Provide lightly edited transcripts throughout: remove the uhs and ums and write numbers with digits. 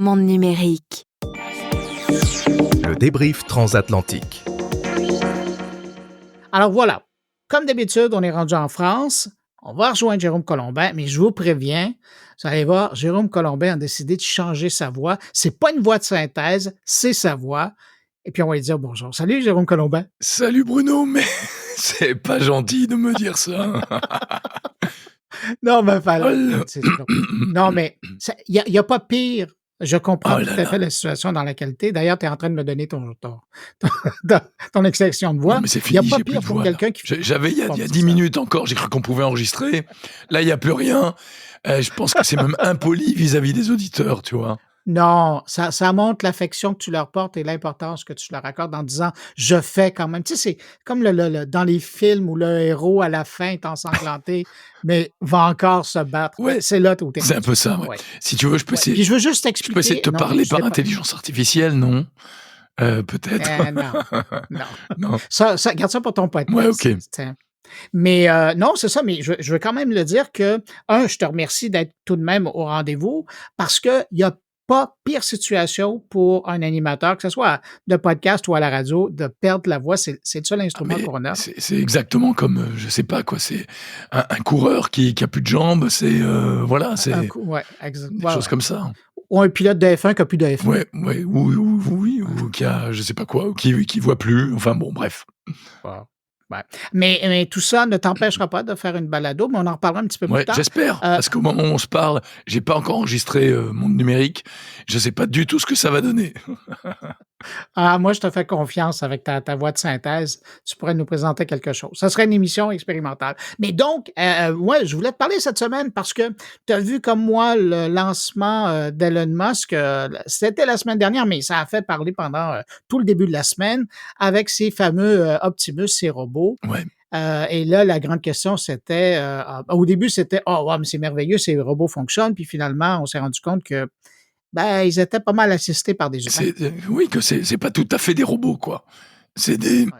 Monde numérique. Le débrief transatlantique. Alors voilà, comme d'habitude, on est rendu en France. On va rejoindre Jérôme Colombin, mais je vous préviens, vous allez voir, Jérôme Colombin a décidé de changer sa voix. C'est pas une voix de synthèse, c'est sa voix. Et puis on va lui dire bonjour. Salut Jérôme Colombin. Salut Bruno, mais c'est pas gentil de me dire ça. Non, mais Oh non, mais il n'y a pas pire. Je comprends Oh tout là à fait là. la situation dans laquelle tu es. D'ailleurs, tu es en train de me donner ton extinction de voix. Non mais c'est Il n'y a fini, pas j'ai plus pire de pour voix là. quelqu'un qui J'avais il y a Bon, c'est 10 ça. minutes encore, j'ai cru qu'on pouvait enregistrer. Là, il n'y a plus rien. Je pense que c'est même impoli vis-à-vis des auditeurs, tu vois. Non, ça montre l'affection que tu leur portes et l'importance que tu leur accordes en disant: «Je fais quand même». Tu sais, c'est comme le dans les films où le héros à la fin est ensanglanté, mais va encore se battre. Ouais, C'est là où tu es c'est un rendu. peu ça, ouais. Ouais, Si tu veux, ouais. Puis je veux juste je peux essayer de t'expliquer te non, parler je par sais pas intelligence artificielle, non? Peut-être. non, non. Non? Ça garde ça pour ton Ouais, podcast, OK. tiens. Mais non, c'est ça, mais je veux quand même le dire que, je te remercie d'être tout de même au rendez-vous parce qu'il y a pas pire situation pour un animateur, que ce soit de podcast ou à la radio, de perdre la voix. C'est le seul Ah instrument mais qu'on a. c'est exactement comme, je sais pas quoi, c'est un coureur qui a plus de jambes, c'est, voilà, Un c'est coup ouais, exact des ouais, choses ouais. comme ça. Ou un pilote de F1 qui a plus de F1. Ouais, ouais, ou oui, ou qui a je sais pas quoi, ou qui voit plus, enfin bon, bref. Wow. Ouais. Mais tout ça ne t'empêchera pas de faire une balado, mais on en reparlera un petit peu plus Ouais, tard. j'espère, Heu parce qu'au moment où on se parle, j'ai pas encore enregistré, Monde numérique. Je sais pas du tout ce que ça va donner. Moi, je te fais confiance avec ta voix de synthèse. Tu pourrais nous présenter quelque chose. Ça serait une émission expérimentale. Mais donc, ouais, je voulais te parler cette semaine parce que tu as vu comme moi le lancement, d'Elon Musk, c'était la semaine dernière, mais ça a fait parler pendant, tout le début de la semaine avec ses fameux, Optimus, ses robots. Ouais, Et là, la grande question, c'était, au début, c'était: «Oh wow, mais c'est merveilleux, ces robots fonctionnent». Puis finalement, on s'est rendu compte que, ben, ils étaient pas mal assistés par des humains. oui, que c'est pas tout à fait des robots, quoi. C'est des Ouais.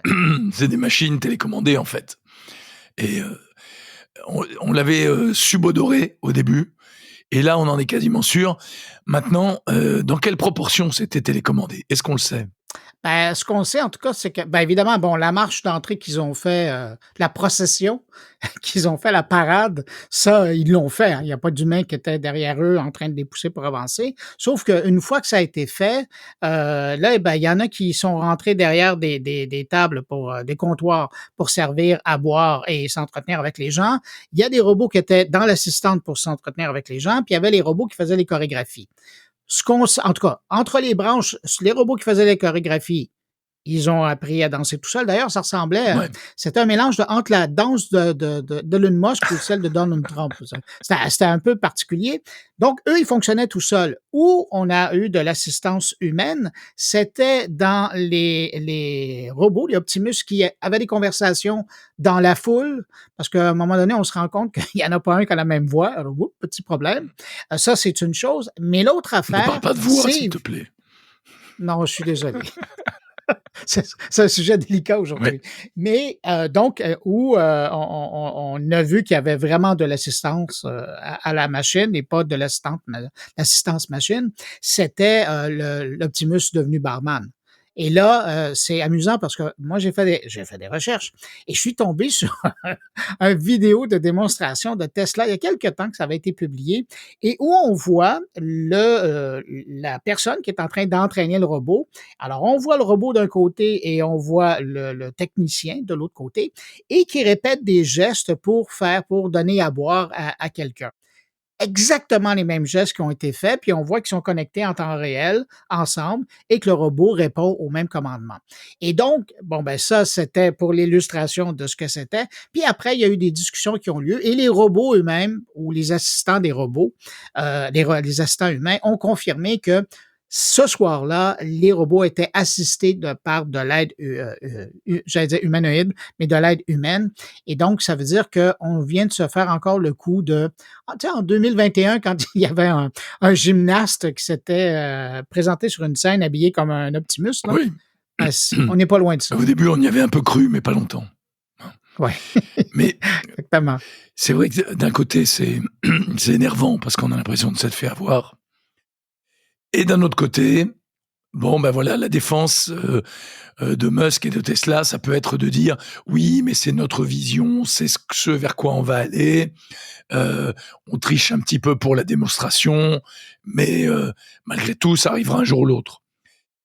c'est des machines télécommandées, en fait, et on l'avait, subodoré au début. Et là, on en est quasiment sûr. Maintenant, dans quelle proportion c'était télécommandé? Est-ce qu'on le sait? Ben, ce qu'on sait en tout cas, c'est que, ben, évidemment, bon, la marche d'entrée qu'ils ont fait, la procession, qu'ils ont fait, la parade, ça, ils l'ont fait, hein. Il y a pas d'humain qui était derrière eux en train de les pousser pour avancer. Sauf qu'une fois que ça a été fait, là, eh ben, il y en a qui sont rentrés derrière des tables pour, des comptoirs pour servir à boire et s'entretenir avec les gens. Il y a des robots qui étaient dans l'assistante pour s'entretenir avec les gens, puis il y avait les robots qui faisaient les chorégraphies. Ce qu'on s En tout cas, entre les branches, les robots qui faisaient les chorégraphies, ils ont appris à danser tout seuls. D'ailleurs, ça ressemblait à Ouais. c'était un mélange entre la danse d'Elon Musk ou celle de Donald Trump. C'était un peu particulier. Donc, eux, ils fonctionnaient tout seuls. Où on a eu de l'assistance humaine, c'était dans les robots, les Optimus, qui avaient des conversations dans la foule, parce qu'à un moment donné, on se rend compte qu'il y en a pas un qui a la même voix. Alors, oups, petit problème. Ça, c'est une chose. Mais l'autre Ne parle affaire, pas de voix, s'il c'est te plaît. non, je suis désolé. C'est un sujet délicat Ouais. aujourd'hui. Mais donc, où on a vu qu'il y avait vraiment de l'assistance à la machine et pas de l'assistance machine, c'était l'Optimus devenu barman. Et là, c'est amusant parce que moi, j'ai fait des recherches et je suis tombé sur un vidéo de démonstration de Tesla il y a quelque temps que ça avait été publié et où on voit la personne qui est en train d'entraîner le robot. Alors, on voit le robot d'un côté et on voit le technicien de l'autre côté et qui répète des gestes pour donner à boire à quelqu'un. Exactement les mêmes gestes qui ont été faits, puis on voit qu'ils sont connectés en temps réel ensemble et que le robot répond au même commandement. Et donc, bon, ben ça, c'était pour l'illustration de ce que c'était. Puis après, il y a eu des discussions qui ont lieu et les robots eux-mêmes ou les assistants des robots, les assistants humains ont confirmé que ce soir-là, les robots étaient assistés par de l'aide, j'allais dire humanoïde, mais de l'aide humaine. Et donc, ça veut dire qu'on vient de se faire encore le coup de, tu sais, en 2021, quand il y avait un gymnaste qui s'était présenté sur une scène habillé comme un Optimus, là, Oui. ben, on n'est pas loin de ça. Au début, on y avait un peu cru, mais pas longtemps. Ouais, Mais exactement. c'est vrai que d'un côté, c'est c'est énervant parce qu'on a l'impression de s'être fait avoir. Et d'un autre côté, bon, ben voilà, la défense de Musk et de Tesla, ça peut être de dire: «Oui, mais c'est notre vision, c'est ce vers quoi on va aller. On triche un petit peu pour la démonstration, mais malgré tout, ça arrivera un jour ou l'autre».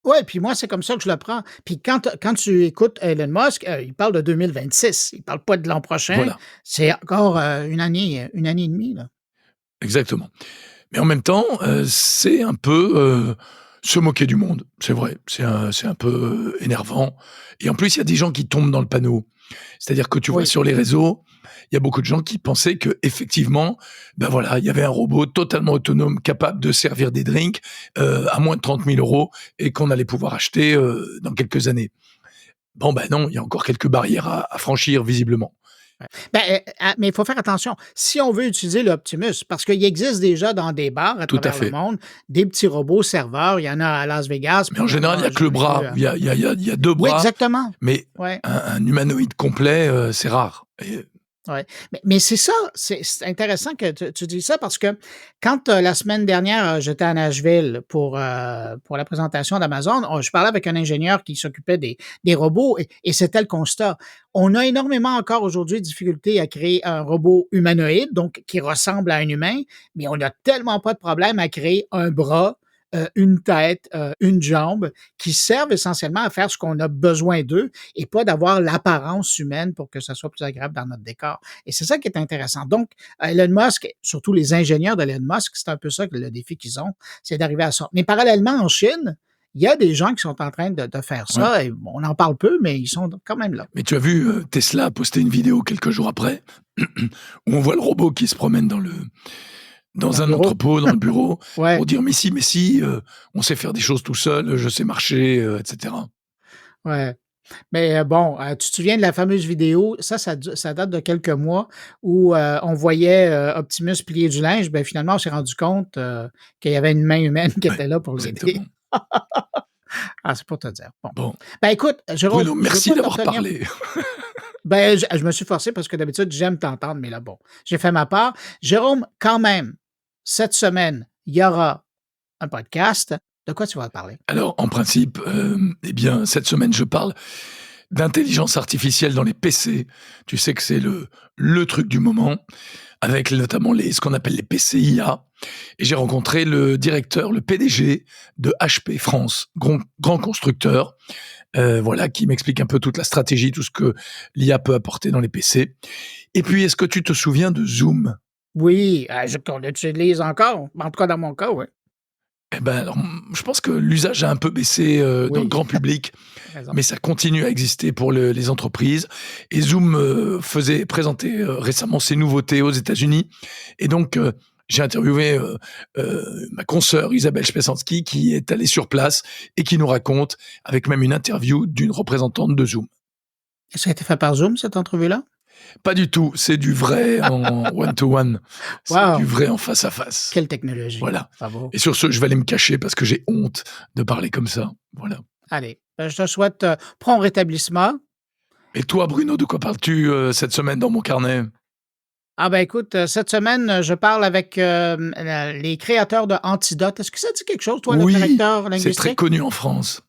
Ouais, puis moi, c'est comme ça que je le prends. Puis quand tu écoutes Elon Musk, il parle de 2026. Il parle pas de l'an prochain. Voilà, C'est encore, une année et demie, là. exactement. Mais en même temps, c'est un peu, se moquer du monde. C'est vrai, c'est un peu énervant et en plus, il y a des gens qui tombent dans le panneau. C'est-à-dire que tu vois Oui. sur les réseaux, il y a beaucoup de gens qui pensaient qu'effectivement, ben voilà, il y avait un robot totalement autonome capable de servir des drinks, à moins de 30 000 € et qu'on allait pouvoir acheter, dans quelques années. Bon, ben non, il y a encore quelques barrières à franchir visiblement. Ben, mais il faut faire attention. Si on veut utiliser l'Optimus, parce qu'il existe déjà dans des bars à Tout à travers le fait. monde, des petits robots serveurs. Il y en a à Las Vegas. Mais en général, il y a que le bras. Il y a 2 Oui, bras, exactement. mais Ouais. un humanoïde complet, c'est rare et Ouais, mais c'est ça, c'est intéressant que tu dis ça parce que quand, la semaine dernière, j'étais à Nashville pour la présentation d'Amazon, je parlais avec un ingénieur qui s'occupait des robots et c'était le constat. On a énormément encore aujourd'hui de difficultés à créer un robot humanoïde, donc qui ressemble à un humain, mais on n'a tellement pas de problème à créer un bras, une tête, une jambe qui servent essentiellement à faire ce qu'on a besoin d'eux et pas d'avoir l'apparence humaine pour que ça soit plus agréable dans notre décor. Et c'est ça qui est intéressant. Donc, Elon Musk, surtout les ingénieurs d'Elon Musk, c'est un peu ça que le défi qu'ils ont, c'est d'arriver à ça. Mais parallèlement, en Chine, il y a des gens qui sont en train de faire ouais. ça et on en parle peu, mais ils sont quand même là. Mais tu as vu, Tesla a posté une vidéo quelques jours après, où on voit le robot qui se promène dans Dans le un bureau. entrepôt, dans le bureau, Ouais, pour dire: mais si, on sait faire des choses tout seul, je sais marcher, et cetera». ouais. Mais bon, tu te souviens de la fameuse vidéo, ça date de quelques mois où, on voyait, Optimus plier du linge, ben, finalement, on s'est rendu compte, qu'il y avait une main humaine qui Ouais, était là pour l'aider. exactement. Ah, c'est pour te dire. Bon. Bon, Ben, écoute, Jérôme, Bruno, je veux merci pas te d'avoir retenir parlé. ben, je me suis forcé parce que d'habitude, j'aime t'entendre, mais là, bon, j'ai fait ma part. Jérôme, quand même, cette semaine, il y aura un podcast. De quoi tu vas parler? Alors, en principe, eh bien, cette semaine, je parle d'intelligence artificielle dans les PC. Tu sais que c'est le truc du moment, avec notamment ce qu'on appelle les PCIA. Et j'ai rencontré le directeur, le PDG de HP France, grand constructeur, voilà, qui m'explique un peu toute la stratégie, tout ce que l'IA peut apporter dans les PC. Et puis, est-ce que tu te souviens de Zoom? Oui, qu'on utilise encore. En tout cas, dans mon cas, oui. Eh ben, alors, je pense que l'usage a un peu baissé, dans le Oui, grand public, tu raison. mais ça continue à exister pour les entreprises. Et Zoom présentait récemment ses nouveautés aux États-Unis. Et donc, j'ai interviewé ma consoeur Isabelle Spesanski, qui est allée sur place et qui nous raconte, avec même une interview d'une représentante de Zoom. Est-ce que ça a été fait par Zoom, cette entrevue-là? Pas du tout, c'est du vrai en one-to-one. C'est du Wow! vrai en face à face. Quelle technologie. Voilà. Bravo. Et sur ce, je vais aller me cacher parce que j'ai honte de parler comme ça. Voilà. Allez, ben, je te souhaite, prompt rétablissement. Et toi, Bruno, de quoi parles-tu cette semaine dans mon carnet? Ah ben, écoute, cette semaine, je parle avec, les créateurs de Antidote. Est-ce que ça dit quelque chose, toi, le Oui, correcteur c'est très linguistique? connu en France.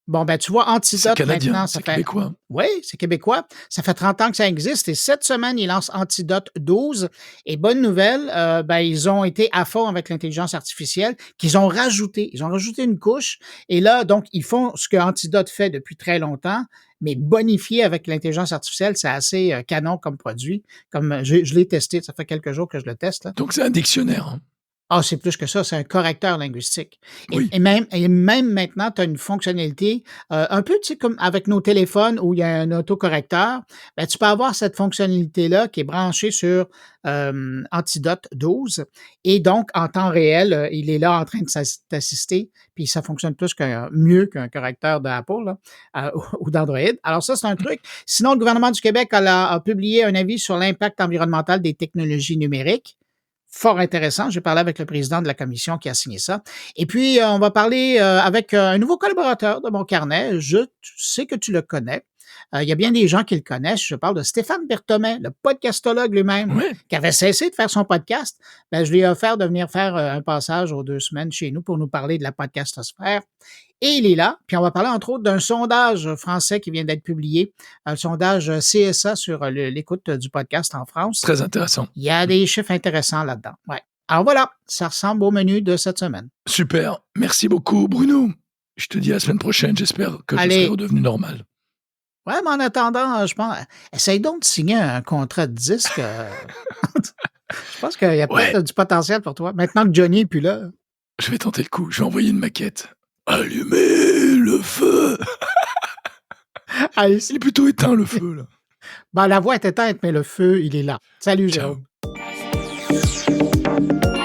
Bon, ben, tu vois, C'est Antidote, canadien, maintenant, ça c'est fait québécois. oui, c'est québécois. Ça fait 30 ans que ça existe et cette semaine, ils lancent Antidote 12 et bonne nouvelle, ben, ils ont été à fond avec l'intelligence artificielle qu'ils ont rajouté. Ils ont rajouté une couche et là, donc, ils font ce que Antidote fait depuis très longtemps, mais bonifié avec l'intelligence artificielle. C'est assez, canon comme produit. Comme, je l'ai testé, ça fait quelques jours que je le teste, là. Donc c'est un dictionnaire, hein. Ah, c'est plus que ça, c'est un correcteur linguistique et Oui. même maintenant, tu as une fonctionnalité, un peu, tu sais, comme avec nos téléphones où il y a un autocorrecteur, ben, tu peux avoir cette fonctionnalité-là qui est branchée sur, Antidote 12 et donc en temps réel, il est là en train de t'assister, puis ça fonctionne mieux qu'un correcteur d'Apple, là, ou d'Android. Alors ça, c'est un truc. Sinon, le gouvernement du Québec a publié un avis sur l'impact environnemental des technologies numériques. Fort intéressant. J'ai parlé avec le président de la commission qui a signé ça. Et puis, on va parler avec un nouveau collaborateur de mon carnet. Je sais que tu le connais. Il y a bien des gens qui le connaissent. Je parle de Stéphane Berthommet, le podcastologue lui-même, Ouais. qui avait cessé de faire son podcast. Ben, je lui ai offert de venir faire un passage aux 2 semaines chez nous pour nous parler de la podcastosphère. Et il est là. Puis on va parler entre autres d'un sondage français qui vient d'être publié, un sondage CSA sur l'écoute du podcast en France. Très intéressant. Il y a des chiffres intéressants là-dedans. Ouais. Alors voilà, ça ressemble au menu de cette semaine. Super. Merci beaucoup, Bruno. Je te dis à la semaine prochaine. J'espère que je Allez. serai redevenu normal. Ouais, mais en attendant, je pense, essaye donc de signer un contrat de disque. Je pense qu'il y a peut-être Ouais. du potentiel pour toi. Maintenant que Johnny est plus là. Je vais tenter le coup. Je vais envoyer une maquette. Allumez le feu. Allez, Il est plutôt éteint, le feu, là. ben, la voix est éteinte, mais le feu, il est là. Salut, Ciao. Jérôme.